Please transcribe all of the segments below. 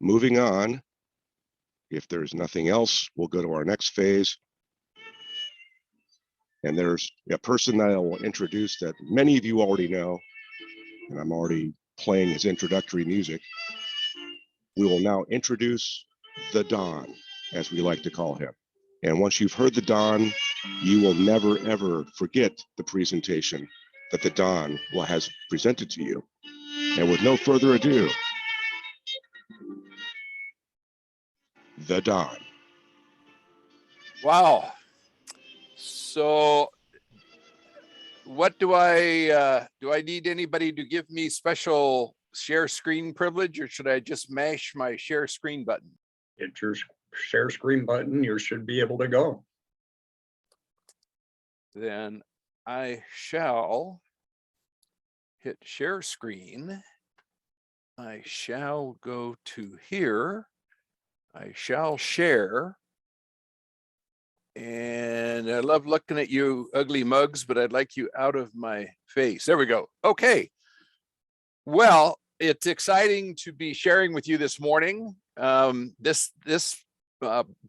Moving on, if there's nothing else, we'll go to our next phase. And there's a person that I will introduce that many of you already know, and I'm already playing his introductory music. We will now introduce the Don, as we like to call him. And once you've heard the Don, you will never, ever forget the presentation that the Don has presented to you. And with no further ado, the Don. Wow. So what do I need anybody to give me special share screen privilege, or should I just mash my share screen button? Hit your share screen button, you should be able to go. Then I shall hit share screen. I shall go to here. I shall share. And I love looking at you ugly mugs, but I'd like you out of my face. There we go. Okay. Well, it's exciting to be sharing with you this morning. This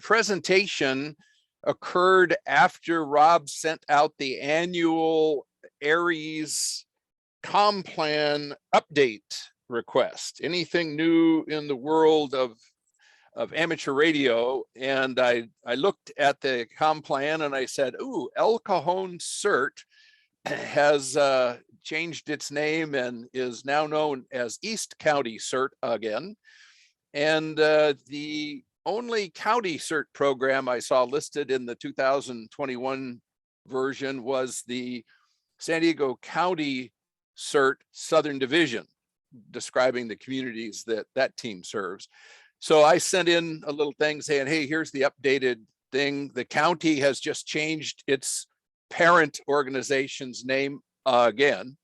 presentation occurred after Rob sent out the annual ARES comm plan update request. Anything new in the world of amateur radio, and I looked at the comm plan and I said, ooh, El Cajon CERT has changed its name and is now known as East County CERT again. And the only county CERT program I saw listed in the 2021 version was the San Diego County CERT Southern Division, describing the communities that that team serves. So I sent in a little thing saying, hey, here's the updated thing. The county has just changed its parent organization's name again.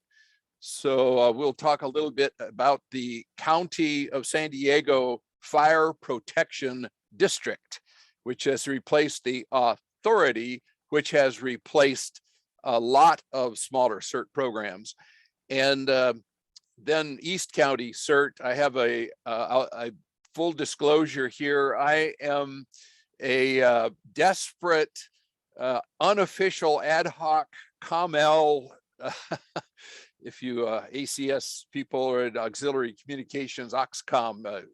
So we'll talk a little bit about the County of San Diego Fire Protection District, which has replaced the authority, which has replaced a lot of smaller CERT programs. And then East County CERT, I have a full disclosure here. I am a desperate, unofficial ad hoc COML, if you ACS people or auxiliary communications, OXCOM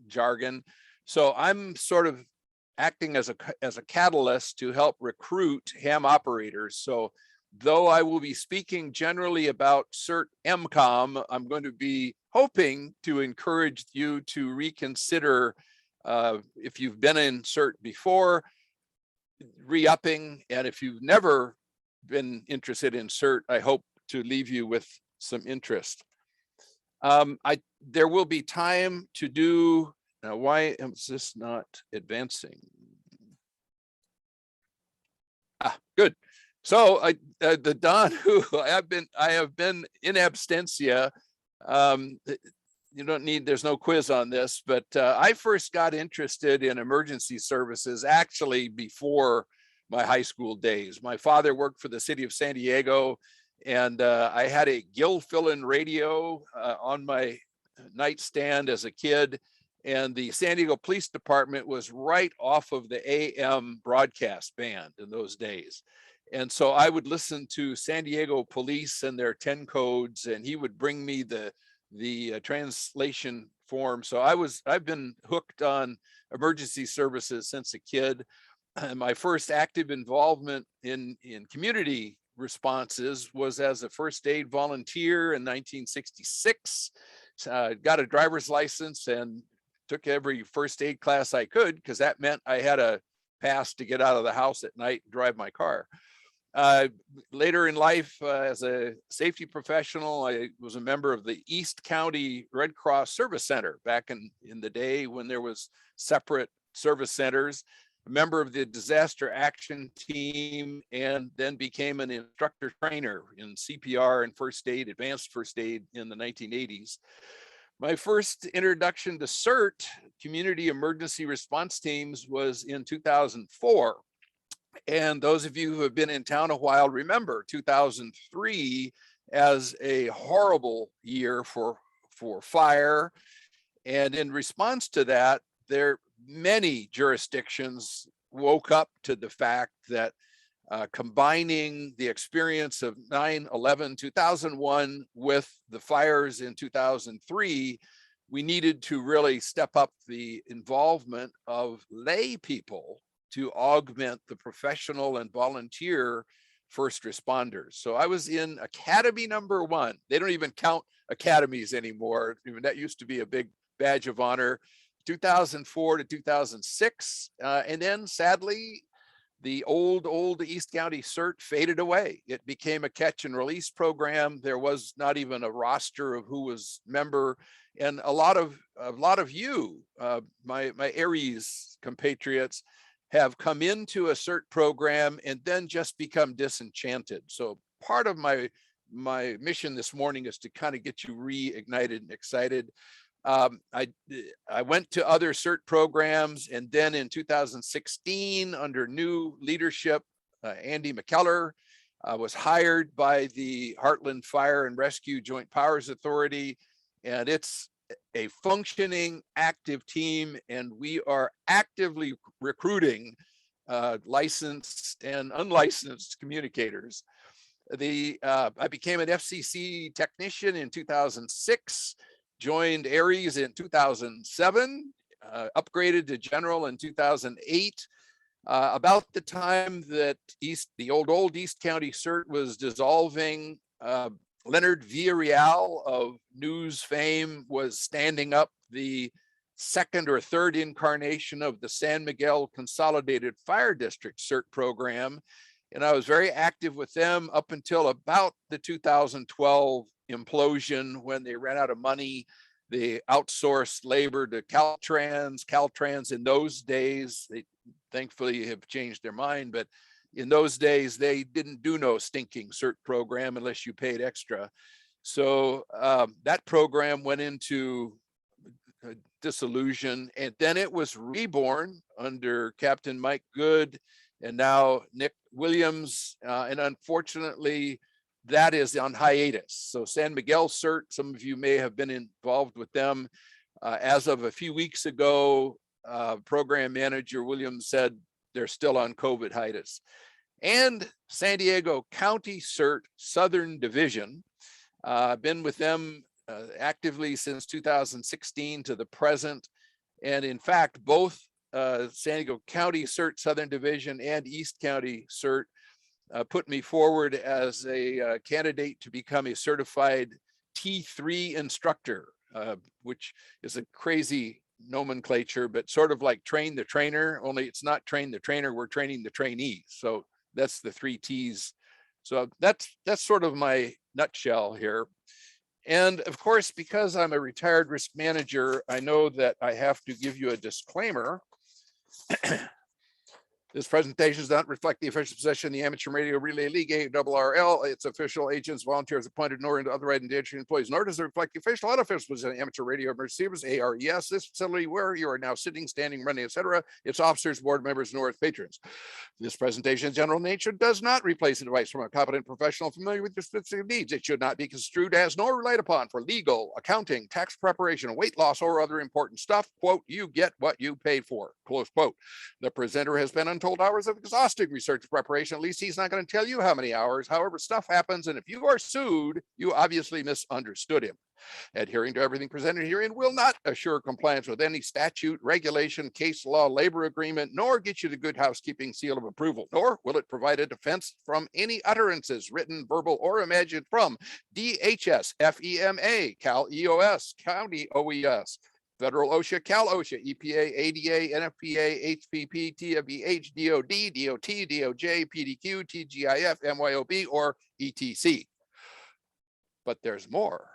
jargon. So I'm sort of acting as a catalyst to help recruit ham operators. So though I will be speaking generally about CERT MCOM, I'm going to be hoping to encourage you to reconsider if you've been in CERT before, re-upping, and if you've never been interested in CERT, I hope to leave you with some interest. There will be time to do, now why is this not advancing? Good. So the Don who I have been in absentia. You don't need, there's no quiz on this, but I first got interested in emergency services actually before my high school days. My father worked for the city of San Diego, and I had a gill fill-in radio on my nightstand as a kid, and the San Diego Police Department was right off of the AM broadcast band in those days. And so I would listen to San Diego Police and their 10 codes, and he would bring me the translation form. So I've been hooked on emergency services since a kid. And my first active involvement in community responses was as a first aid volunteer in 1966. Got a driver's license and took every first aid class I could, because that meant I had a pass to get out of the house at night and drive my car. Later in life, as a safety professional, I was a member of the East County Red Cross Service Center back in the day when there was separate service centers, a member of the disaster action team, and then became an instructor trainer in CPR and first aid, advanced first aid in the 1980s. My first introduction to CERT, Community Emergency Response Teams, was in 2004. And those of you who have been in town a while remember 2003 as a horrible year for fire. And in response to that, many jurisdictions woke up to the fact that combining the experience of 9/11/2001 with the fires in 2003, we needed to really step up the involvement of lay people to augment the professional and volunteer first responders. So I was in Academy number 1. They don't even count academies anymore. Even that used to be a big badge of honor. 2004 to 2006. And then sadly, the old East County CERT faded away. It became a catch and release program. There was not even a roster of who was member. And a lot of you, my ARES compatriots, have come into a CERT program and then just become disenchanted. So part of my mission this morning is to kind of get you reignited and excited. I went to other CERT programs, and then in 2016, under new leadership, Andy McKellar was hired by the Heartland Fire and Rescue Joint Powers Authority, and it's a functioning, active team, and we are actively recruiting licensed and unlicensed communicators. I became an FCC technician in 2006. Joined ARES in 2007, upgraded to general in 2008. About the time that the old East County CERT was dissolving, Leonard Villarreal of news fame was standing up the second or third incarnation of the San Miguel Consolidated Fire District CERT program. And I was very active with them up until about the 2012 implosion, when they ran out of money. They outsourced labor to Caltrans. Caltrans in those days, they thankfully have changed their mind, but in those days, they didn't do no stinking CERT program unless you paid extra. So that program went into dissolution, and then it was reborn under Captain Mike Good and now Nick Williams. And unfortunately, that is on hiatus. So San Miguel CERT, some of you may have been involved with them. As of a few weeks ago, program manager Williams said they're still on COVID hiatus. And San Diego County CERT Southern Division, been with them actively since 2016 to the present. And in fact, both San Diego County CERT Southern Division and East County CERT put me forward as a candidate to become a certified T3 instructor, which is a crazy nomenclature, but sort of like train the trainer, only it's not train the trainer, we're training the trainees. So that's the 3 T's. So that's sort of my nutshell here. And of course, because I'm a retired risk manager, I know that I have to give you a disclaimer. This presentation does not reflect the official position of the Amateur Radio Relay League, ARRL, its official agents, volunteers appointed, nor into other industry employees, nor does it reflect the official unofficial position of the Amateur Radio Receivers, ARES, this facility where you are now sitting, standing, running, etc., its officers, board members, nor its patrons. This presentation in general nature does not replace advice from a competent professional familiar with your specific needs. It should not be construed as nor relied upon for legal, accounting, tax preparation, weight loss, or other important stuff. Quote, you get what you paid for, close quote. The presenter has been untold hours of exhaustive research preparation. At least he's not going to tell you how many hours. However, stuff happens, and if you are sued, you obviously misunderstood him. Adhering to everything presented herein will not assure compliance with any statute, regulation, case law, labor agreement, nor get you the good housekeeping seal of approval, nor will it provide a defense from any utterances, written, verbal, or imagined from DHS, FEMA, Cal EOS, County OES, Federal OSHA, Cal OSHA, EPA, ADA, NFPA, HPP, TFBH, DOD, DOT, DOJ, PDQ, TGIF, MYOB, or ETC. But there's more.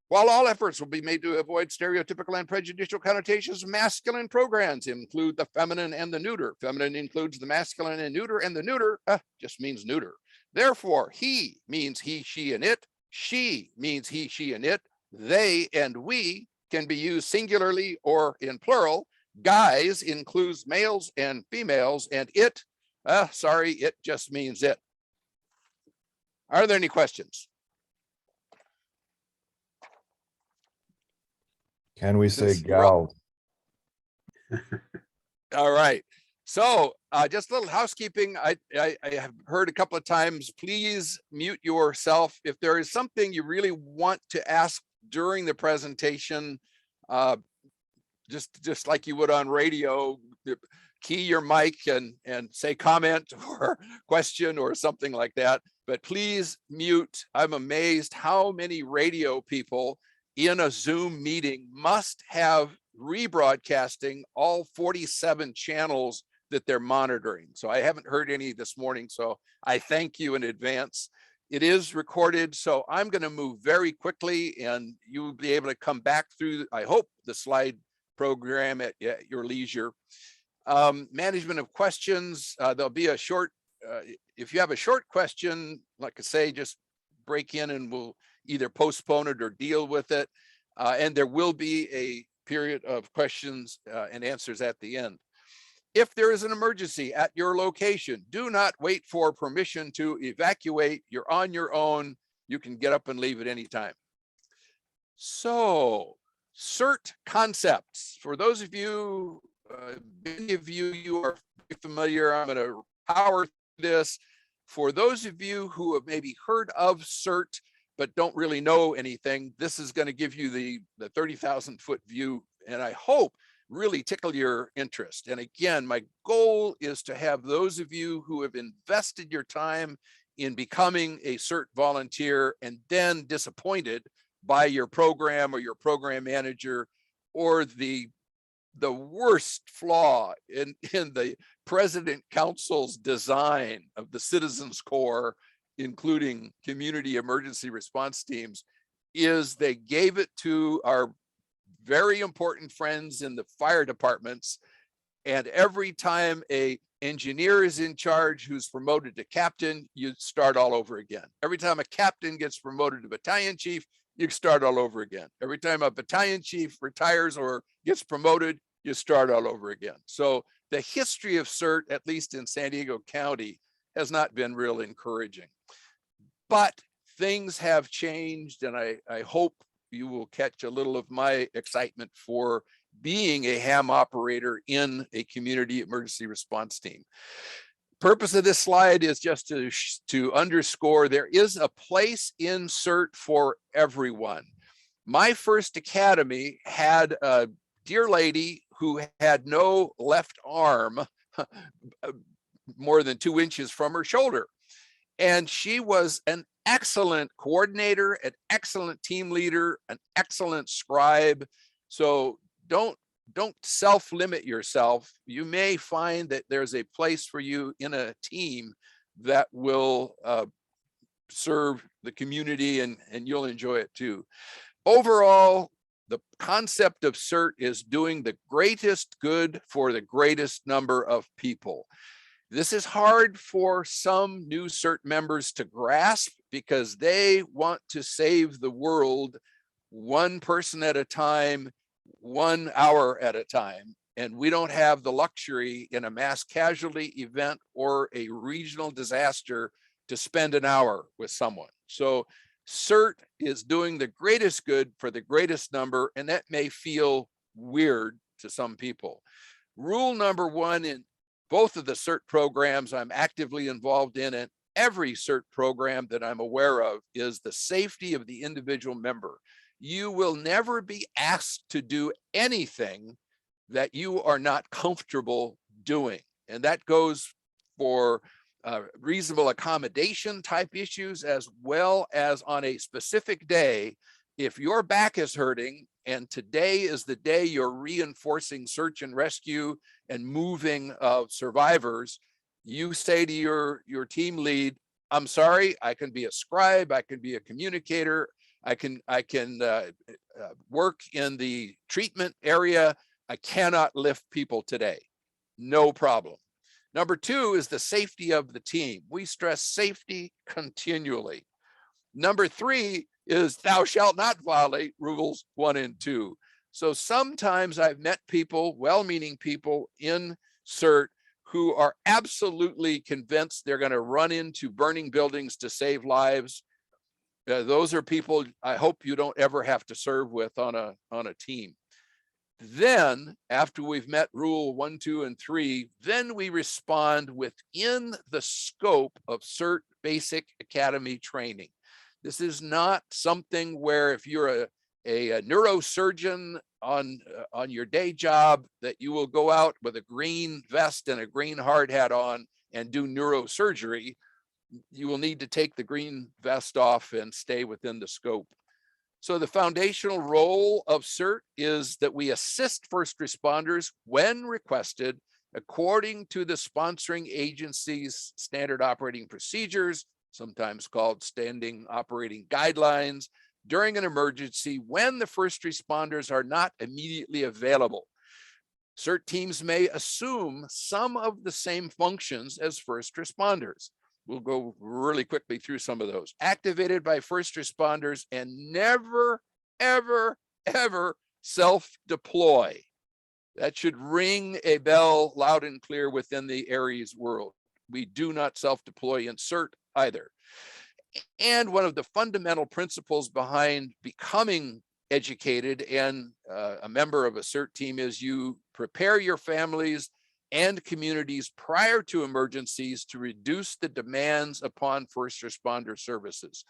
While all efforts will be made to avoid stereotypical and prejudicial connotations, masculine programs include the feminine and the neuter. Feminine includes the masculine and neuter, and the neuter just means neuter. Therefore, he means he, she, and it. She means he, she, and it. They and we can be used singularly or in plural. Guys includes males and females, and it, it just means it. Are there any questions? Can we say This- gal? All right. So just a little housekeeping. I have heard a couple of times, please mute yourself. If there is something you really want to ask during the presentation, just like you would on radio, key your mic and say comment or question or something like that. But please mute. I'm amazed how many radio people in a Zoom meeting must have rebroadcasting all 47 channels that they're monitoring. So I haven't heard any this morning, so I thank you in advance. It is recorded, so I'm going to move very quickly and you'll be able to come back through, I hope, the slide program at your leisure. Management of questions, there'll be a short, if you have a short question, like I say, just break in and we'll either postpone it or deal with it. And there will be a period of questions and answers at the end. If there is an emergency at your location, do not wait for permission to evacuate. You're on your own. You can get up and leave at any time. So, CERT concepts. For those of you, many of you are familiar, I'm going to power through this. For those of you who have maybe heard of CERT, but don't really know anything, this is going to give you the 30,000 foot view, and I hope really tickle your interest. And again, my goal is to have those of you who have invested your time in becoming a CERT volunteer and then disappointed by your program or your program manager, or the worst flaw in the President Council's design of the Citizens Corps, including community emergency response teams, is they gave it to our very important friends in the fire departments. And every time a engineer is in charge who's promoted to captain, you start all over again. Every time a captain gets promoted to battalion chief, you start all over again. Every time a battalion chief retires or gets promoted, you start all over again. So the history of CERT, at least in San Diego County, has not been real encouraging. But things have changed, and I hope you will catch a little of my excitement for being a ham operator in a community emergency response team. Purpose of this slide is just to underscore there is a place in CERT for everyone. My first academy had a dear lady who had no left arm more than 2 inches from her shoulder. And she was an excellent coordinator, an excellent team leader, an excellent scribe. So don't self-limit yourself. You may find that there's a place for you in a team that will serve the community, and you'll enjoy it too. Overall, the concept of CERT is doing the greatest good for the greatest number of people. This is hard for some new CERT members to grasp because they want to save the world one person at a time, 1 hour at a time. And we don't have the luxury in a mass casualty event or a regional disaster to spend an hour with someone. So CERT is doing the greatest good for the greatest number, and that may feel weird to some people. Rule number 1 in both of the CERT programs I'm actively involved in, and every CERT program that I'm aware of, is the safety of the individual member. You will never be asked to do anything that you are not comfortable doing. And that goes for reasonable accommodation type issues, as well as on a specific day. If your back is hurting and today is the day you're reinforcing search and rescue and moving of survivors, you say to your team lead, I'm sorry, I can be a scribe, I can be a communicator, I can work in the treatment area, I cannot lift people today. No problem. Number 2 is the safety of the team. We stress safety continually. Number 3 is thou shalt not violate rules 1 and 2. So sometimes I've met people, well-meaning people in CERT, who are absolutely convinced they're going to run into burning buildings to save lives. Those are people I hope you don't ever have to serve with on a team. Then, after we've met rule 1, 2, and 3, then we respond within the scope of CERT Basic Academy training. This is not something where if you're a neurosurgeon on your day job, that you will go out with a green vest and a green hard hat on and do neurosurgery. You will need to take the green vest off and stay within the scope. So the foundational role of CERT is that we assist first responders when requested according to the sponsoring agency's standard operating procedures, sometimes called standing operating guidelines, during an emergency when the first responders are not immediately available. CERT teams may assume some of the same functions as first responders. We'll go really quickly through some of those. Activated by first responders and never, ever, ever self-deploy. That should ring a bell loud and clear within the ARES world. We do not self-deploy in CERT either. And one of the fundamental principles behind becoming educated and a member of a CERT team is you prepare your families and communities prior to emergencies to reduce the demands upon first responder services.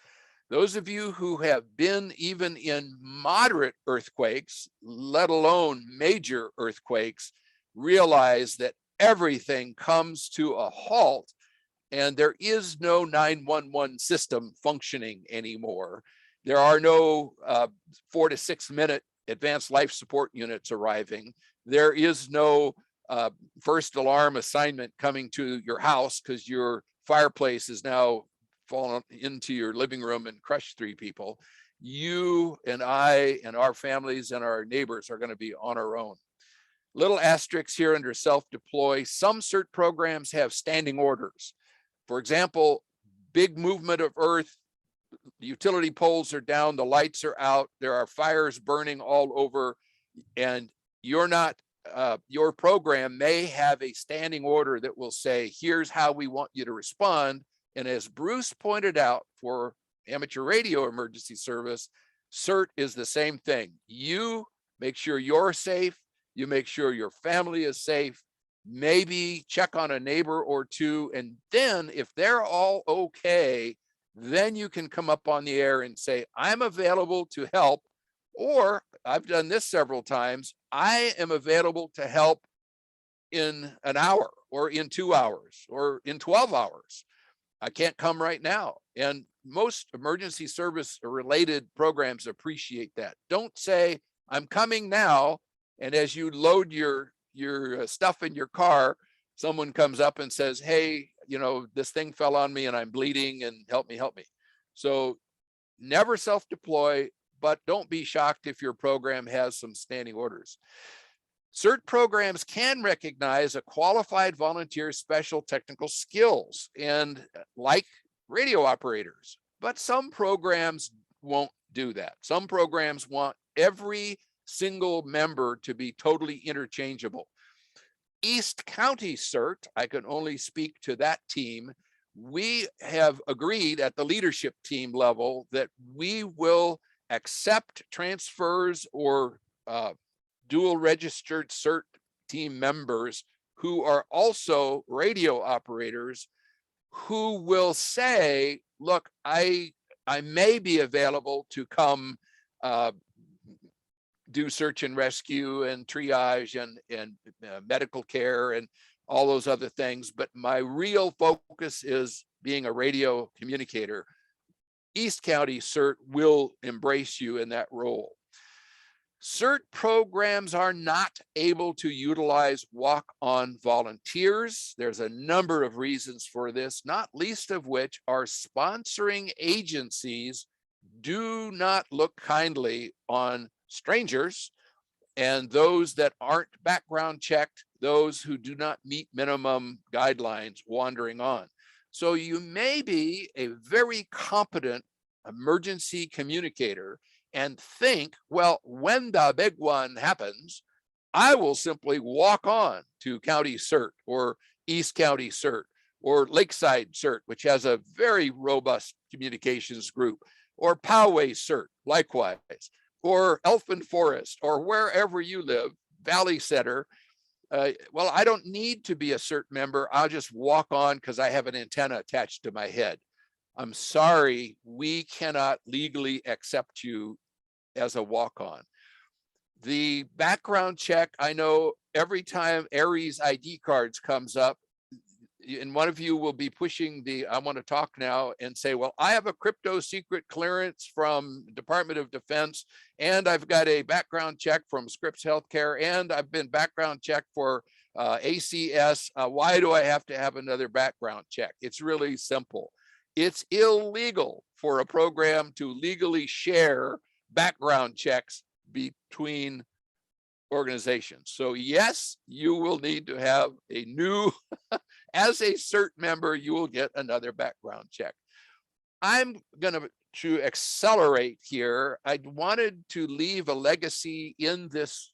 Those of you who have been even in moderate earthquakes, let alone major earthquakes, realize that everything comes to a halt and there is no 911 system functioning anymore. There are no 4 to 6 minute advanced life support units arriving. There is no first alarm assignment coming to your house because your fireplace is now fallen into your living room and crushed 3 people. You and I and our families and our neighbors are going to be on our own. Little asterisks here under self-deploy. Some CERT programs have standing orders. For example, big movement of earth, the utility poles are down, the lights are out, there are fires burning all over, and you're not your program may have a standing order that will say, here's how we want you to respond. And as Bruce pointed out, for amateur radio emergency service, CERT is the same thing. You make sure you're safe, you make sure your family is safe, maybe check on a neighbor or 2, and then if they're all okay, then you can come up on the air and say, I'm available to help. Or I've done this several times, I am available to help in an hour or in 2 hours or in 12 hours. I can't come right now. And most emergency service related programs appreciate that. Don't say, I'm coming now. And as you load your stuff in your car, someone comes up and says, hey, you know, this thing fell on me and I'm bleeding and help me. So never self-deploy, but don't be shocked if your program has some standing orders. CERT programs can recognize a qualified volunteer special technical skills and like radio operators, but some programs won't do that. Some programs want every single member to be totally interchangeable. East County CERT, I can only speak to that team. We have agreed at the leadership team level that we will accept transfers or dual registered CERT team members who are also radio operators who will say, look, I may be available to come do search and rescue and triage and medical care and all those other things, but my real focus is being a radio communicator. East County CERT will embrace you in that role. CERT programs are not able to utilize walk-on volunteers. There's a number of reasons for this, not least of which are sponsoring agencies do not look kindly on strangers and those that aren't background checked, those who do not meet minimum guidelines wandering on. So you may be a very competent emergency communicator and think, well, when the big one happens, I will simply walk on to County CERT or East County CERT or Lakeside CERT, which has a very robust communications group, or Poway CERT, likewise. or Elfin Forest, or wherever you live, Valley Center. Well, I don't need to be a CERT member. I'll just walk on because I have an antenna attached to my head. I'm sorry, we cannot legally accept you as a walk-on. The background check, I know every time ARES ID cards comes up, and one of you will be pushing the, I want to talk now, and say, well, I have a crypto secret clearance from Department of Defense, and I've got a background check from Scripps Healthcare, and I've been background checked for ACS. Why do I have to have another background check? It's really simple. It's illegal for a program to legally share background checks between organizations. So yes, you will need to have a new, as a CERT member, you will get another background check. I'm going to accelerate here. I wanted to leave a legacy in this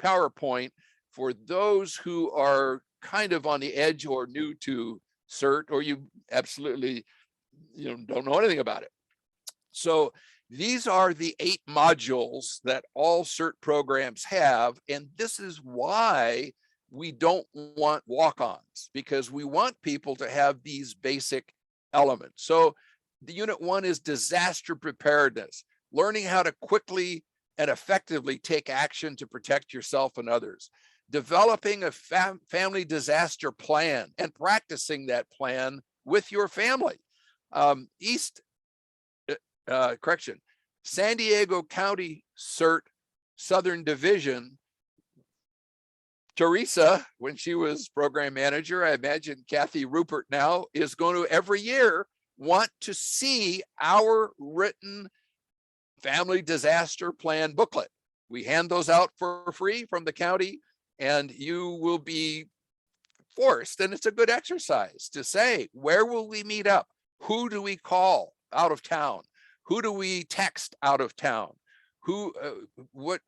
PowerPoint for those who are kind of on the edge or new to CERT, or you absolutely don't know anything about it. So these are the 8 modules that all CERT programs have, and this is why we don't want walk-ons, because we want people to have these basic elements. So the unit 1 is disaster preparedness, learning how to quickly and effectively take action to protect yourself and others, developing a family disaster plan and practicing that plan with your family. San Diego County CERT Southern Division, Teresa, when she was program manager, I imagine Kathy Rupert now, is going to every year want to see our written family disaster plan booklet. We hand those out for free from the county, and you will be forced, and it's a good exercise to say, where will we meet up? Who do we call out of town? Who do we text out of town? Who, what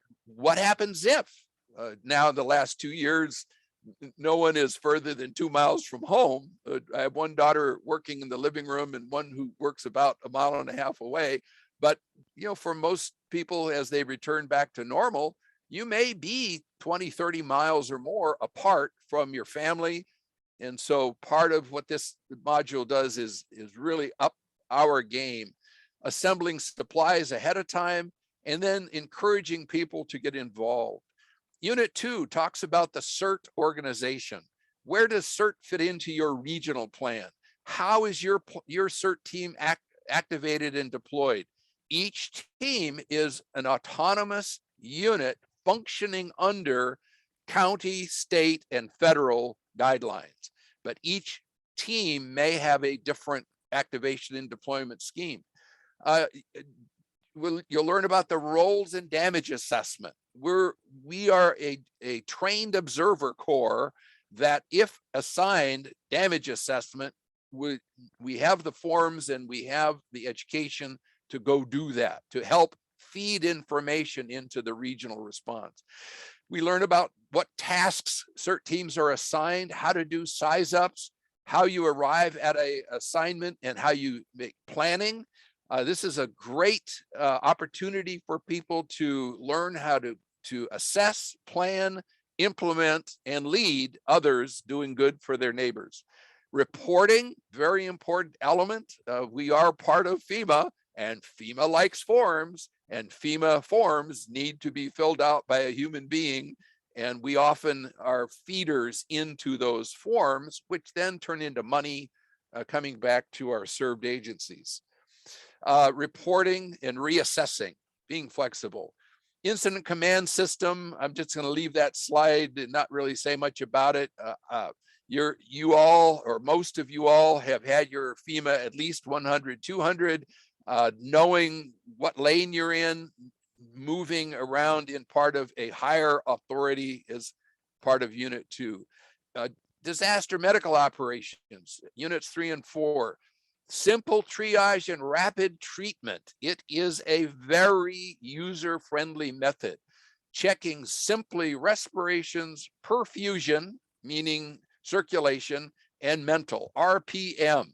happens if? Now in the last 2 years, no one is further than 2 miles from home. I have one daughter working in the living room and one who works about 1.5 miles away. But for most people, as they return back to normal, you may be 20, 30 miles or more apart from your family. And so part of what this module does is really up our game, assembling supplies ahead of time, and then encouraging people to get involved. Unit 2 talks about the CERT organization. Where does CERT fit into your regional plan? How is your CERT team activated and deployed? Each team is an autonomous unit functioning under county, state, and federal guidelines, but each team may have a different activation and deployment scheme. You'll learn about the roles and damage assessment. We are a trained observer corps that, if assigned damage assessment, we have the forms and we have the education to go do that, to help feed information into the regional response. We learn about what tasks CERT teams are assigned, how to do size ups, how you arrive at a assignment, and how you make planning. This is a great opportunity for people to learn how to assess, plan, implement, and lead others doing good for their neighbors. Reporting, very important element. We are part of FEMA, and FEMA likes forms, and FEMA forms need to be filled out by a human being. And we often are feeders into those forms, which then turn into money coming back to our served agencies. Reporting and reassessing, being flexible. Incident command system, I'm just going to leave that slide and not really say much about it. You all, or most of you all, have had your FEMA at least 100, 200, knowing what lane you're in, moving around in part of a higher authority is part of Unit 2. Disaster medical operations, Units 3 and 4. Simple triage and rapid treatment. It is a very user-friendly method, checking simply respirations, perfusion, meaning circulation, and mental, RPM.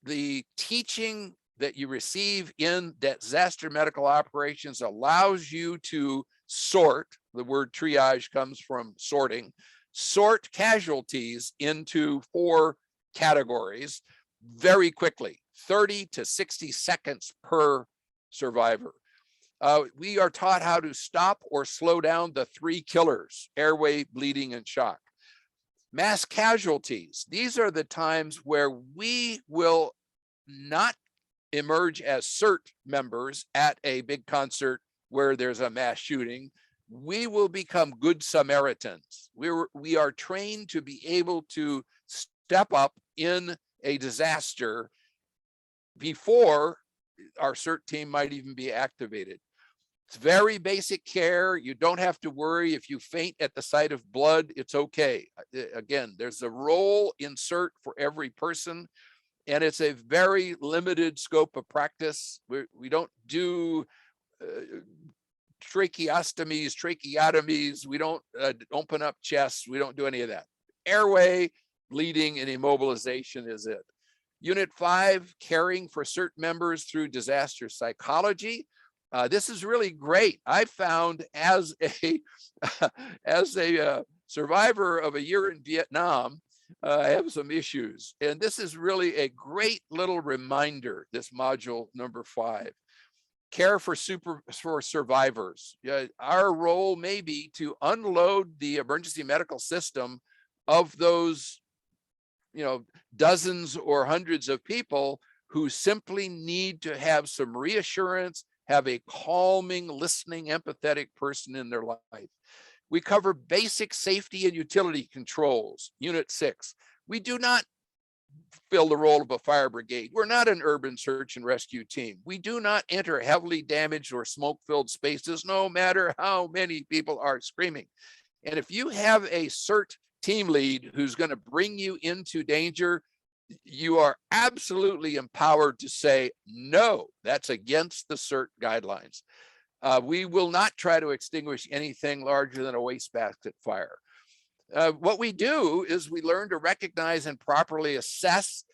The teaching that you receive in disaster medical operations allows you to sort, the word triage comes from sorting, sort casualties into 4 categories very quickly, 30 to 60 seconds per survivor. We are taught how to stop or slow down the 3 killers: airway, bleeding, and shock. Mass casualties, these are the times where we will not emerge as CERT members at a big concert where there's a mass shooting. We will become good Samaritans. We are trained to be able to step up in a disaster before our CERT team might even be activated. It's very basic care. You don't have to worry if you faint at the sight of blood, it's okay. Again, there's a role in CERT for every person, and it's a very limited scope of practice. We don't do tracheotomies, we don't open up chests, we don't do any of that. Airway, bleeding, and immobilization is it. Unit 5, caring for CERT members through disaster psychology. This is really great. I found as a survivor of a year in Vietnam, I have some issues, and this is really a great little reminder. This module number 5, care for survivors. Our role may be to unload the emergency medical system of those, dozens or hundreds of people who simply need to have some reassurance, have a calming, listening, empathetic person in their life. We cover basic safety and utility controls. Unit 6, we do not fill the role of a fire brigade. We're not an urban search and rescue team. We do not enter heavily damaged or smoke-filled spaces, no matter how many people are screaming. And if you have a CERT team lead who's going to bring you into danger, you are absolutely empowered to say, no, that's against the CERT guidelines. We will not try to extinguish anything larger than a wastebasket fire. What we do is we learn to recognize and properly assess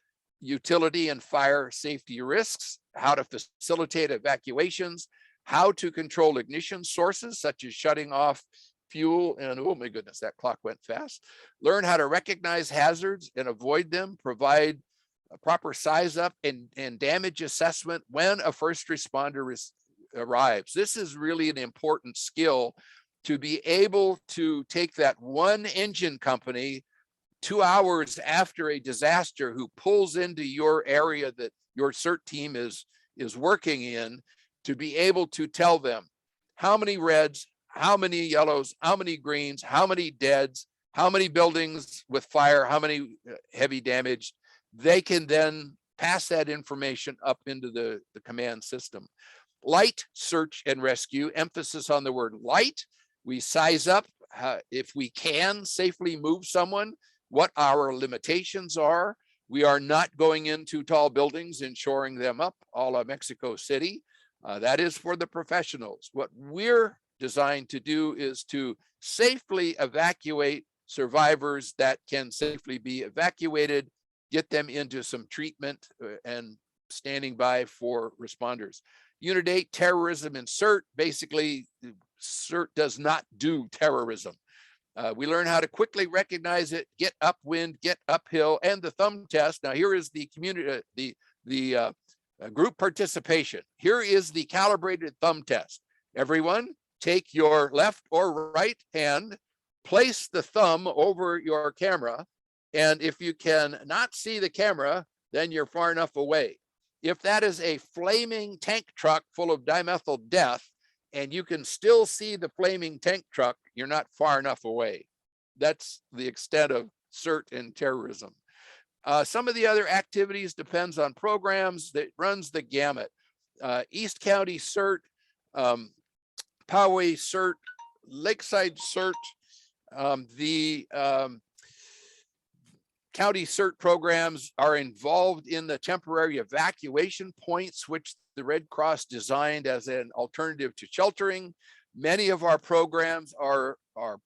utility and fire safety risks, how to facilitate evacuations, how to control ignition sources, such as shutting off fuel, and oh my goodness, that clock went fast. Learn how to recognize hazards and avoid them, provide a proper size up and damage assessment when a first responder arrives. This is really an important skill to be able to take that one engine company 2 hours after a disaster who pulls into your area that your CERT team is working in, to be able to tell them how many reds, how many yellows, how many greens, how many deads, how many buildings with fire, how many heavy damage. They can then pass that information up into the command system. Light search and rescue, emphasis on the word light. We size up if we can safely move someone, what our limitations are. We are not going into tall buildings and shoring them up, a la Mexico City. That is for the professionals. What we're designed to do is to safely evacuate survivors that can safely be evacuated, get them into some treatment, and standing by for responders. Unit 8, terrorism and CERT. Basically, CERT does not do terrorism. We learn how to quickly recognize it, get upwind, get uphill, and the thumb test. Now here is the community, the group participation. Here is the calibrated thumb test. Everyone, take your left or right hand, place the thumb over your camera, and if you can not see the camera, then you're far enough away. If that is a flaming tank truck full of dimethyl death, and you can still see the flaming tank truck, you're not far enough away. That's the extent of CERT and terrorism. Some of the other activities depends on programs that runs the gamut. East County CERT, Poway CERT, Lakeside CERT, the county CERT programs are involved in the temporary evacuation points, which the Red Cross designed as an alternative to sheltering. Many of our programs are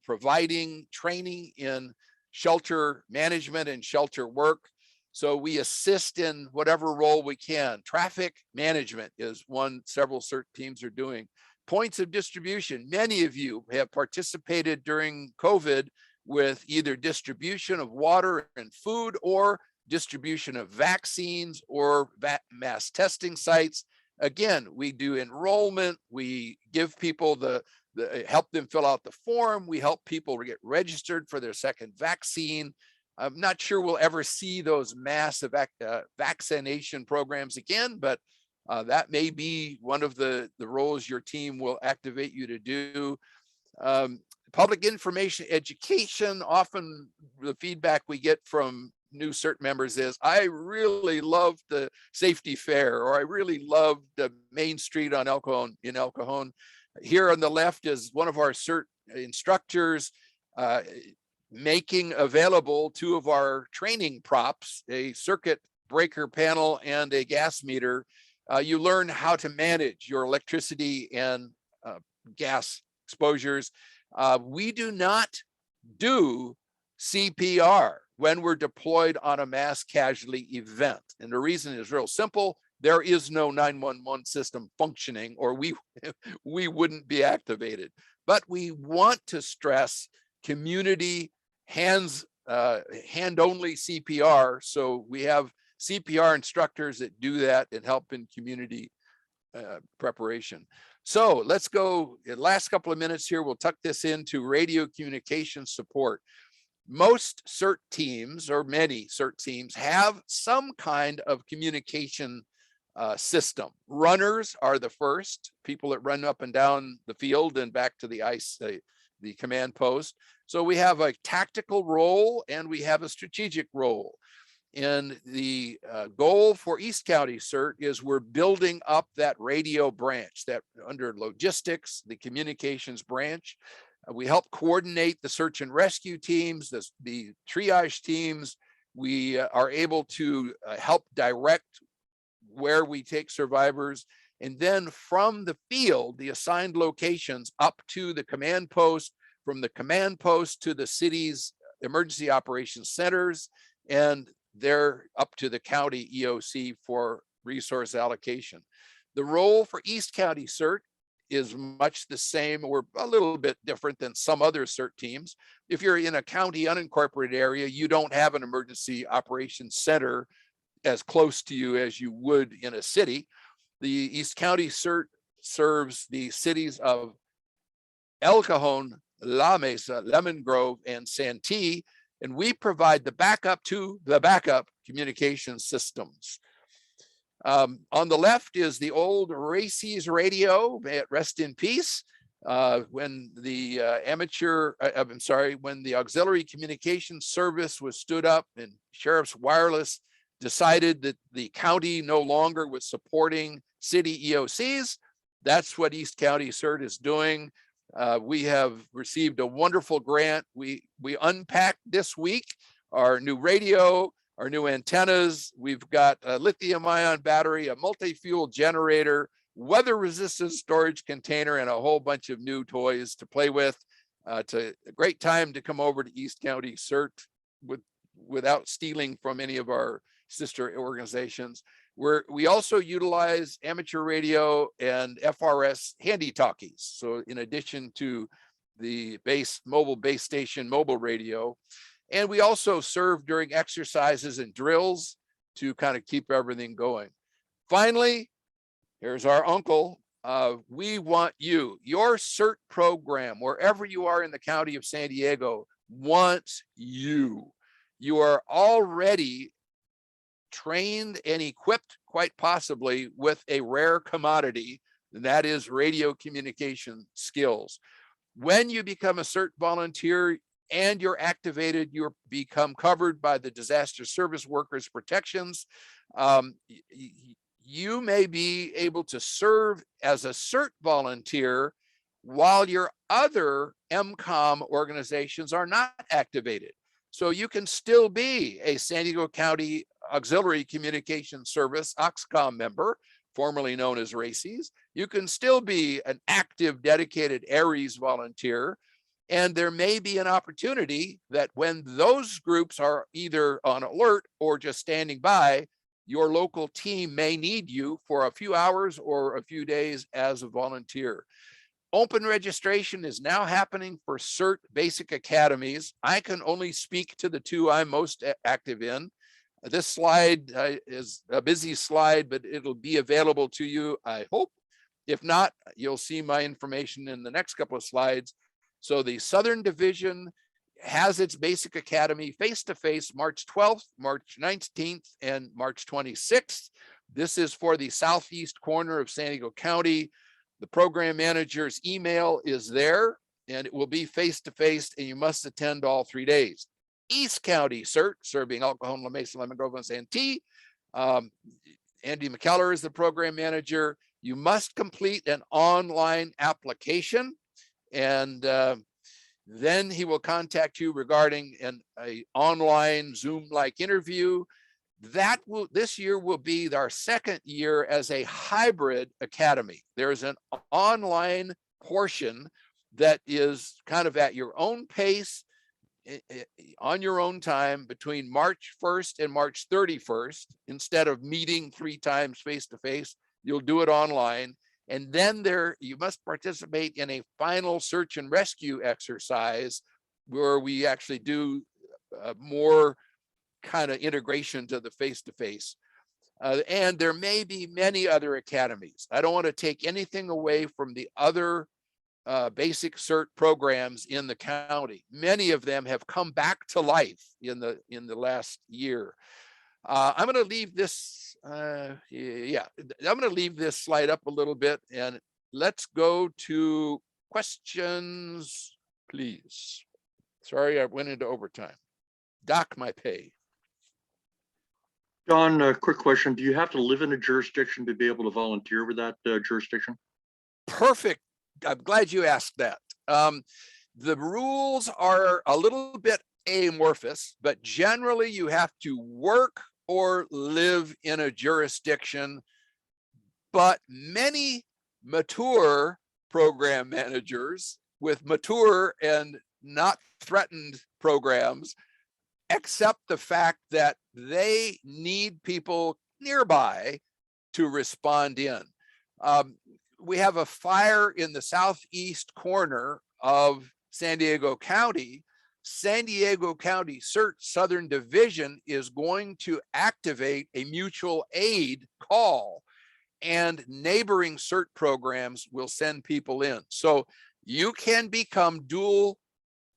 providing training in shelter management and shelter work. So we assist in whatever role we can. Traffic management is one several CERT teams are doing. Points of distribution. Many of you have participated during COVID with either distribution of water and food or distribution of vaccines or mass testing sites. Again, we do enrollment, we give people help them fill out the form, we help people get registered for their second vaccine. I'm not sure we'll ever see those massive vaccination programs again, but that may be one of the roles your team will activate you to do. Public information education, often the feedback we get from new CERT members is, I really love the safety fair, or I really love the Main Street on in El Cajon. Here on the left is one of our CERT instructors making available two of our training props, a circuit breaker panel and a gas meter. You learn how to manage your electricity and gas exposures. We do not do CPR when we're deployed on a mass casualty event. And the reason is real simple. There is no 911 system functioning, or we wouldn't be activated. But we want to stress community hand-only CPR. So we have CPR instructors that do that and help in community preparation. So let's go, in the last couple of minutes here, we'll tuck this into radio communication support. Most CERT teams, or many CERT teams, have some kind of communication system. Runners are the first, people that run up and down the field and back to the ice, the command post. So we have a tactical role and we have a strategic role. And the goal for East County CERT is we're building up that radio branch, that under logistics, the communications branch. We help coordinate the search and rescue teams, the triage teams. We are able to help direct where we take survivors. And then from the field, the assigned locations up to the command post, from the command post to the city's emergency operations centers, and they're up to the county EOC for resource allocation. The role for East County CERT is much the same, or a little bit different than some other CERT teams. If you're in a county unincorporated area, you don't have an emergency operations center as close to you as you would in a city. The East County CERT serves the cities of El Cajon, La Mesa, Lemon Grove, and Santee, and we provide the backup to the backup communication systems. On the left is the old RACES radio, may it rest in peace. When the when the Auxiliary Communications Service was stood up and Sheriff's Wireless decided that the county no longer was supporting city EOCs, that's what East County CERT is doing. We have received a wonderful grant. We unpacked this week our new radio, our new antennas. We've got a lithium-ion battery, a multi-fuel generator, weather-resistant storage container, and a whole bunch of new toys to play with. It's a great time to come over to East County CERT without stealing from any of our sister organizations. We also utilize amateur radio and FRS handy talkies. So in addition to the mobile base station mobile radio, and we also serve during exercises and drills to kind of keep everything going. Finally, here's our uncle. We want you, your CERT program, wherever you are in the county of San Diego, wants you. You are already trained and equipped, quite possibly, with a rare commodity, and that is radio communication skills. When you become a CERT volunteer and you're activated, you become covered by the Disaster Service Workers Protections. You may be able to serve as a CERT volunteer while your other MCOM organizations are not activated. So you can still be a San Diego County Auxiliary Communication Service, OXCOM member, formerly known as RACES. You can still be an active, dedicated ARES volunteer. And there may be an opportunity that when those groups are either on alert or just standing by, your local team may need you for a few hours or a few days as a volunteer. Open registration is now happening for CERT basic academies. I can only speak to the two I'm most active in. This slide is a busy slide, but it'll be available to you, I hope. If not, you'll see my information in the next couple of slides. So the Southern Division has its basic academy face-to-face March 12th, March 19th, and March 26th. This is for the southeast corner of San Diego County. The program manager's email is there, and it will be face-to-face, and you must attend all 3 days. East County CERT, serving El Cajon, La Mesa, Lemon Grove, and Santee. Andy McKellar is the program manager. You must complete an online application, and then he will contact you regarding an online Zoom-like interview. This year will be our second year as a hybrid academy. There's an online portion that is kind of at your own pace, on your own time, between March 1st and March 31st. Instead of meeting 3 times face-to-face, you'll do it online. And then you must participate in a final search and rescue exercise where we actually do more kind of integration to the face-to-face. And there may be many other academies. I don't want to take anything away from the other basic CERT programs in the county. Many of them have come back to life in the last year. I'm going to leave this, I'm going to leave this slide up a little bit, and let's go to questions, please. Sorry, I went into overtime. Dock my pay. John, a quick question. Do you have to live in a jurisdiction to be able to volunteer with that jurisdiction? Perfect. I'm glad you asked that. The rules are a little bit amorphous, but generally you have to work or live in a jurisdiction. But many mature program managers with mature and not threatened programs accept the fact that they need people nearby to respond in. We have a fire in the southeast corner of San Diego County. San Diego County CERT Southern Division is going to activate a mutual aid call, and neighboring CERT programs will send people in. So you can become dual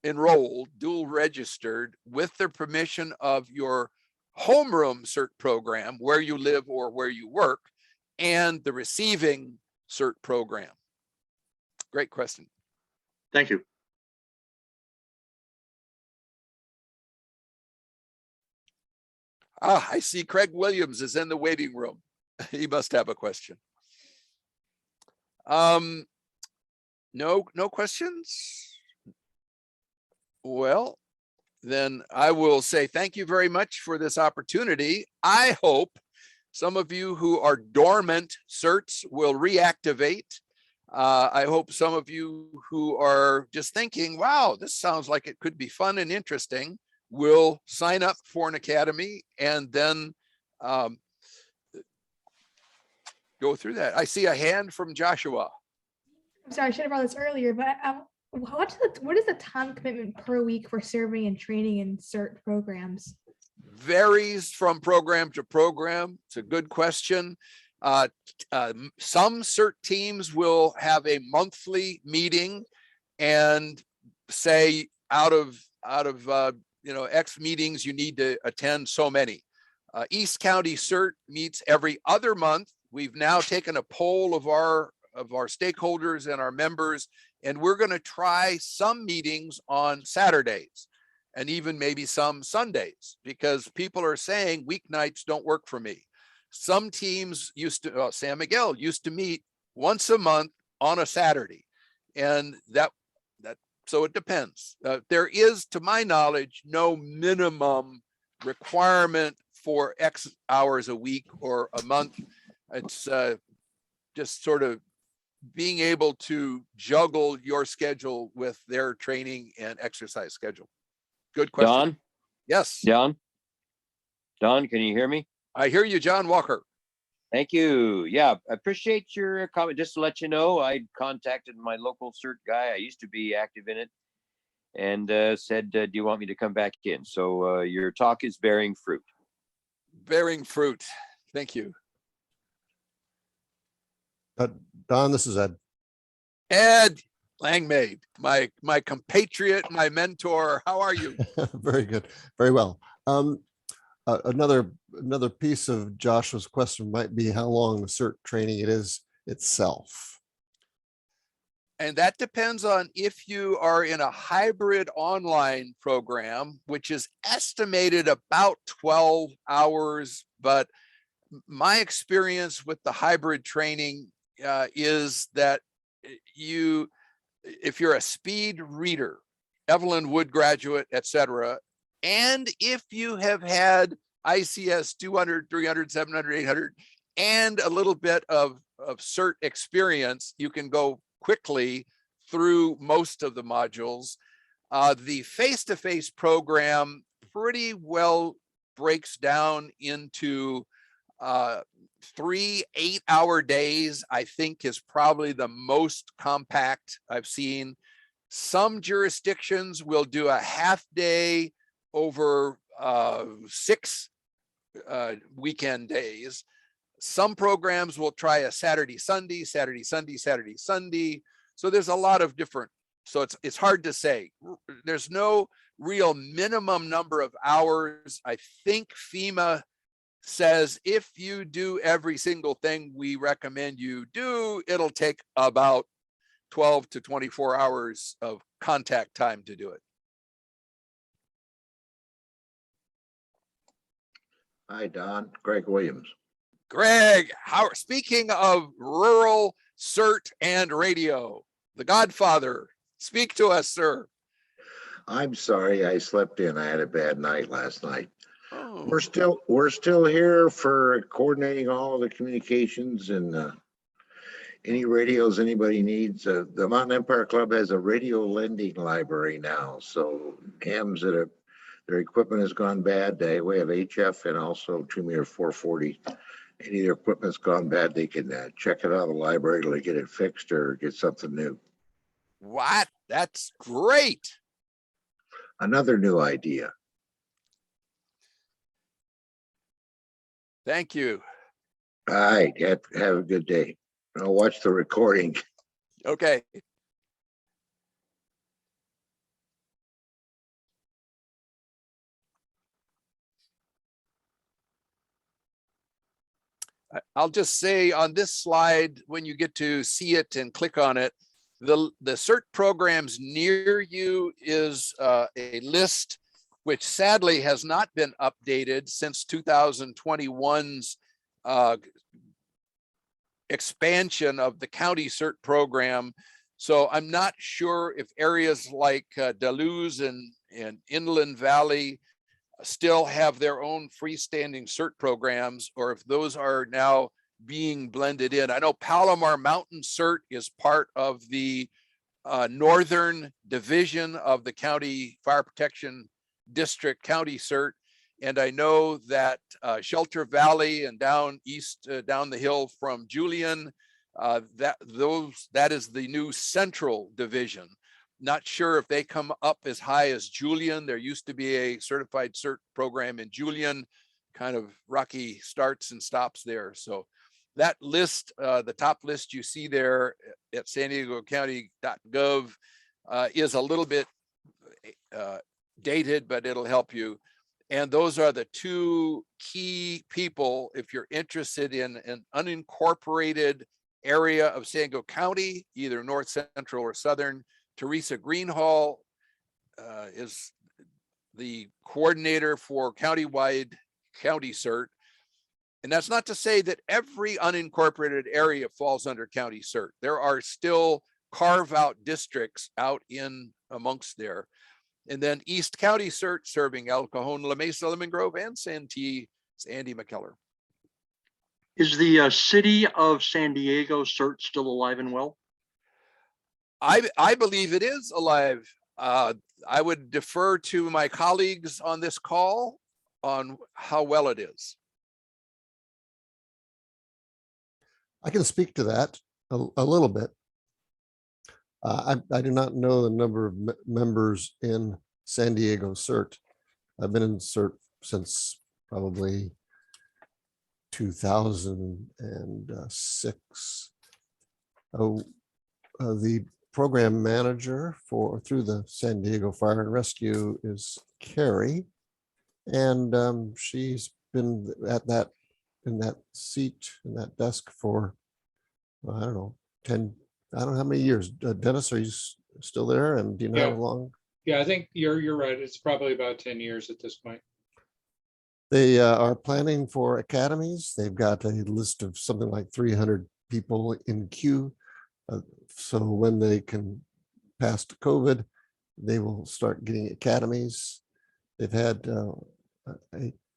enrolled, dual registered with the permission of your homeroom CERT program where you live or where you work, and the receiving CERT program. Great question. Thank you. I see Craig Williams is in the waiting room. He must have a question. No questions? Well, then I will say thank you very much for this opportunity. I hope some of you who are dormant CERTs will reactivate. I hope some of you who are just thinking, wow, this sounds like it could be fun and interesting, will sign up for an academy and then go through that. I see a hand from Joshua. I'm sorry, I should have brought this earlier, but what is the time commitment per week for serving and training in CERT programs? Varies from program to program. It's a good question. Some CERT teams will have a monthly meeting and say out of X meetings you need to attend so many. East County CERT meets every other month. We've now taken a poll of our stakeholders and our members, and we're going to try some meetings on Saturdays and even maybe some Sundays, because people are saying weeknights don't work for me. Some teams San Miguel used to meet once a month on a Saturday, and so it depends. There is, to my knowledge, no minimum requirement for X hours a week or a month. It's just sort of being able to juggle your schedule with their training and exercise schedule. Good question. Don, Yes, Don, can you hear me? I hear you, John Walker. Thank you. Yeah, I appreciate your comment. Just to let you know, I contacted my local CERT guy. I used to be active in it, and said, do you want me to come back in? So your talk is bearing fruit. Bearing fruit. Thank you. Don, this is Ed. Ed Langmaid, my compatriot, my mentor. How are you? Very good. Very well. Another piece of Joshua's question might be how long the CERT training it is itself. And that depends on if you are in a hybrid online program, which is estimated about 12 hours. But my experience with the hybrid training is that if you're a speed reader, Evelyn Wood graduate, etc., and if you have had ICS 200, 300, 700, 800, and a little bit of CERT experience, you can go quickly through most of the modules. The face-to-face program pretty well breaks down into 3 8-hour days, I think, is probably the most compact I've seen. Some jurisdictions will do a half day over 6 weekend days. Some programs will try a Saturday, Sunday, Saturday, Sunday, Saturday, Sunday. So there's a lot of different, so it's hard to say. There's no real minimum number of hours. I think FEMA says if you do every single thing we recommend you do, it'll take about 12 to 24 hours of contact time to do it. Hi, Don. Greg Williams. Greg, speaking of rural CERT and radio, the Godfather, speak to us, sir. I'm sorry I slept in. I had a bad night last night. Oh. We're still here for coordinating all of the communications and any radios anybody needs. The Mountain Empire Club has a radio lending library now. So hams that their equipment has gone bad, we have HF and also 2-meter 440. Any of their equipment's gone bad, they can check it out of the library to get it fixed or get something new. What? That's great. Another new idea. Thank you. All right, have a good day. I'll watch the recording. Okay. I'll just say on this slide, when you get to see it and click on it, the CERT programs near you is a list which sadly has not been updated since 2021's expansion of the county CERT program. So I'm not sure if areas like Daluz and Inland Valley still have their own freestanding CERT programs, or if those are now being blended in. I know Palomar Mountain CERT is part of the northern division of the County Fire Protection District County CERT. And I know that Shelter Valley and down east, down the hill from Julian, that is the new central division. Not sure if they come up as high as Julian. There used to be a certified CERT program in Julian, kind of rocky starts and stops there. So that list, the top list you see there at San Diego County.gov is a little bit dated, but it'll help you. And those are the two key people, if you're interested in an unincorporated area of San Diego County, either north, central, or southern. Teresa Greenhall is the coordinator for countywide county CERT. And that's not to say that every unincorporated area falls under county CERT. There are still carve out districts out in amongst there. And then East County CERT serving El Cajon, La Mesa, Lemon Grove, and Santee. It's Andy McKellar. Is the city of San Diego CERT still alive and well? I believe it is alive. I would defer to my colleagues on this call on how well it is. I can speak to that a little bit. I do not know the number of members in San Diego CERT. I've been in CERT since probably 2006. The program manager through the San Diego Fire and Rescue is Carrie, and she's been in that seat, in that desk for, I don't know, 10, I don't know how many years. Dennis, are you still there? And do you know how long? Yeah, I think you're right. It's probably about 10 years at this point. They are planning for academies. They've got a list of something like 300 people in queue. So when they can pass to COVID, they will start getting academies. They've had a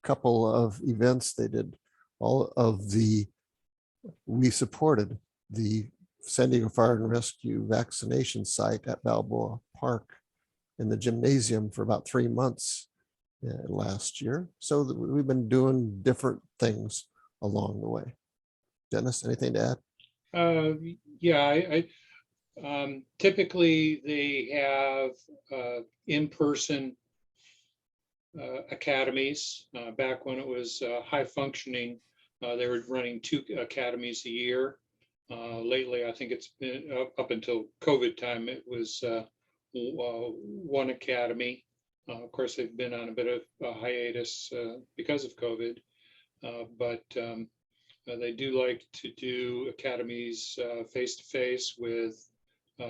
couple of events. They did we supported the San Diego Fire and Rescue vaccination site at Balboa Park in the gymnasium for about 3 months last year. So we've been doing different things along the way. Dennis, anything to add? Yeah, typically they have in-person academies. Back when it was high functioning, they were running 2 academies a year. Lately, I think it's been up until COVID time, it was 1 academy. Of course, they've been on a bit of a hiatus because of COVID, but they do like to do academies face-to-face with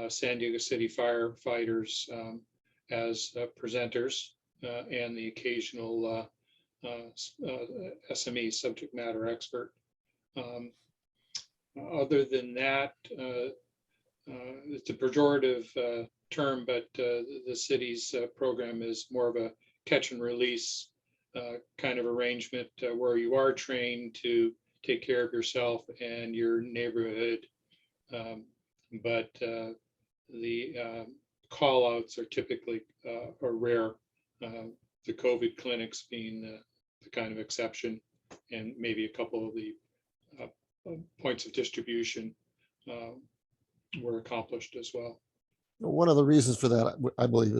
San Diego City firefighters as presenters and the occasional SME, subject matter expert. Other than that, it's a pejorative term, but the city's program is more of a catch and release kind of arrangement where you are trained to take care of yourself and your neighborhood. But the call outs are typically rare, the COVID clinics being the kind of exception, and maybe a couple of the points of distribution were accomplished as well. One of the reasons for that, I believe,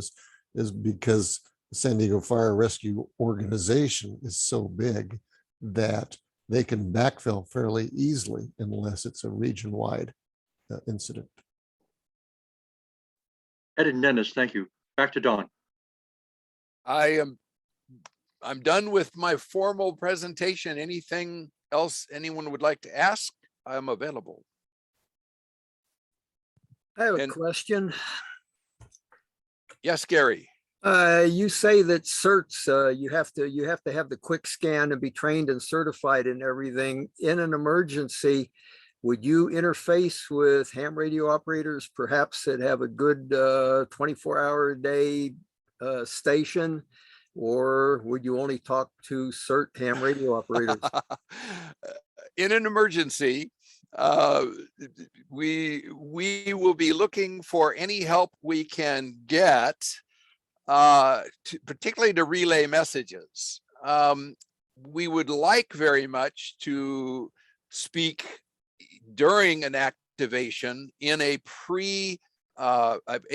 is because the San Diego Fire Rescue organization is so big that they can backfill fairly easily unless it's a region-wide incident. Ed and Dennis, thank you. Back to Don. I'm done with my formal presentation. Anything else anyone would like to ask? I'm available. I have a question. Yes, Gary. You say that certs, you have to have the quick scan and be trained and certified and everything. In an emergency, would you interface with ham radio operators, perhaps that have a good 24-hour a day station, or would you only talk to CERT ham radio operators? In an emergency, we will be looking for any help we can get, particularly to relay messages. We would like very much to speak during an activation in a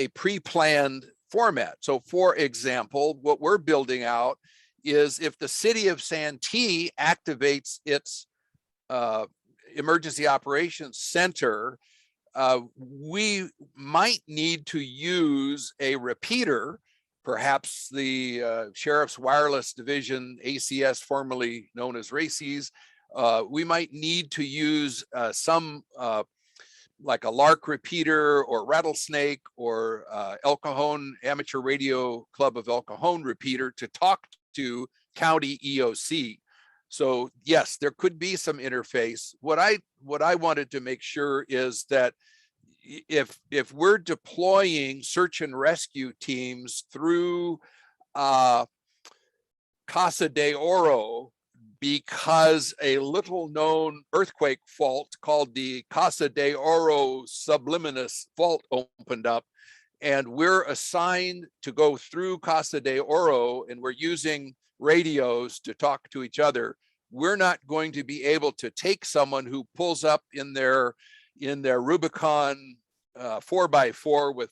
pre-planned format. So, for example, what we're building out is if the city of Santee activates its emergency operations center, we might need to use a repeater, perhaps the Sheriff's Wireless Division, ACS, formerly known as RACES. We might need to use some like a Lark repeater or Rattlesnake or El Cajon Amateur Radio Club of El Cajon repeater to talk to county EOC. So yes, there could be some interface. What I wanted to make sure is that if we're deploying search and rescue teams through Casa de Oro because a little known earthquake fault called the Casa de Oro subliminus fault opened up, and we're assigned to go through Casa de Oro, and we're using radios to talk to each other. We're not going to be able to take someone who pulls up in their Rubicon 4x4 with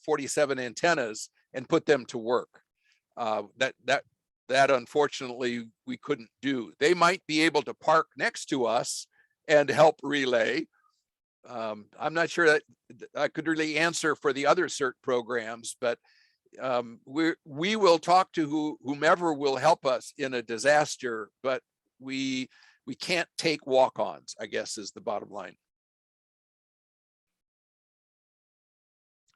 47 antennas and put them to work. That unfortunately we couldn't do. They might be able to park next to us and help relay. I'm not sure that I could really answer for the other CERT programs, but we will talk to whomever will help us in a disaster, but we can't take walk-ons, I guess is the bottom line.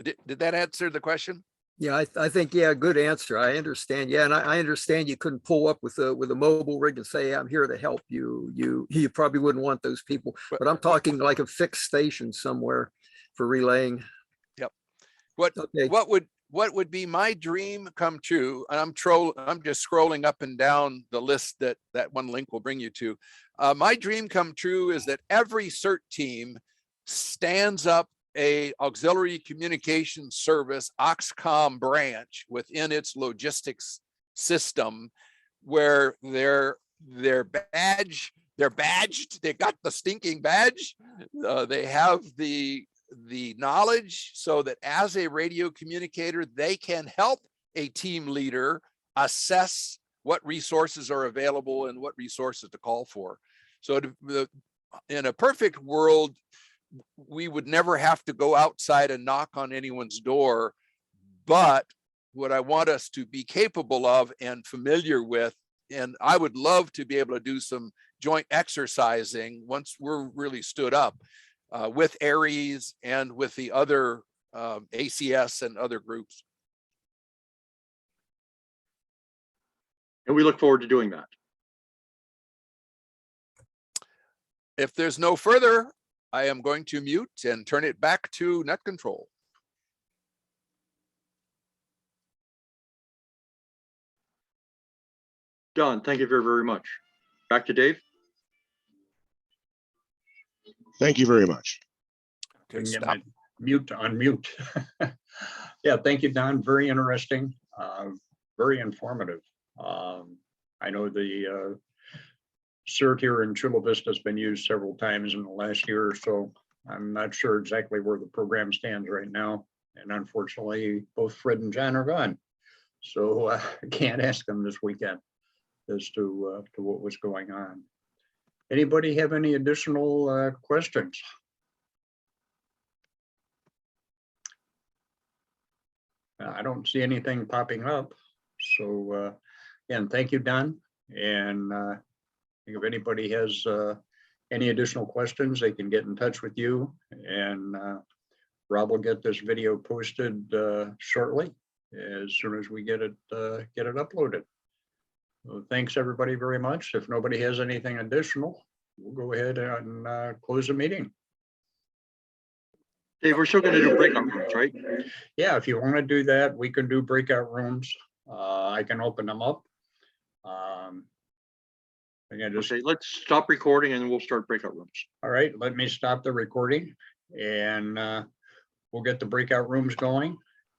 Did that answer the question? Yeah, I think, yeah, good answer. I understand. Yeah, and I understand you couldn't pull up with a mobile rig and say, I'm here to help you. You probably wouldn't want those people, but I'm talking like a fixed station somewhere for relaying. Yep. Okay. What would be my dream come true? And I'm just scrolling up and down the list that one link will bring you to. My dream come true is that every CERT team stands up a auxiliary communication service Oxcom branch within its logistics system, where they're badged, they got the stinking badge, they have the knowledge, so that as a radio communicator, they can help a team leader assess what resources are available and what resources to call for. So in a perfect world, we would never have to go outside and knock on anyone's door. But what I want us to be capable of and familiar with, and I would love to be able to do some joint exercising once we're really stood up with ARES and with the other ACS and other groups. And we look forward to doing that. If there's no further, I am going to mute and turn it back to net control. Don, thank you very, very much. Back to Dave. Thank you very much. Okay, Get stop. my mute to unmute. Yeah, thank you, Don. Very interesting, very informative. I know the CERT here in Chula Vista has been used several times in the last year or so. I'm not sure exactly where the program stands right now. And unfortunately, both Fred and John are gone. So I can't ask them this weekend as to what was going on. Anybody have any additional questions? I don't see anything popping up. So again, thank you, Don. And if anybody has any additional questions, they can get in touch with you, and Rob will get this video posted shortly as soon as we get it uploaded. So thanks everybody very much. If nobody has anything additional, we'll go ahead and close the meeting. Dave, we're still going to do breakout rooms, right? Yeah, if you want to do that, we can do breakout rooms. I can open them up. Again, just Okay, let's stop recording and we'll start breakout rooms. all right. Let me stop the recording, and we'll get the breakout rooms going.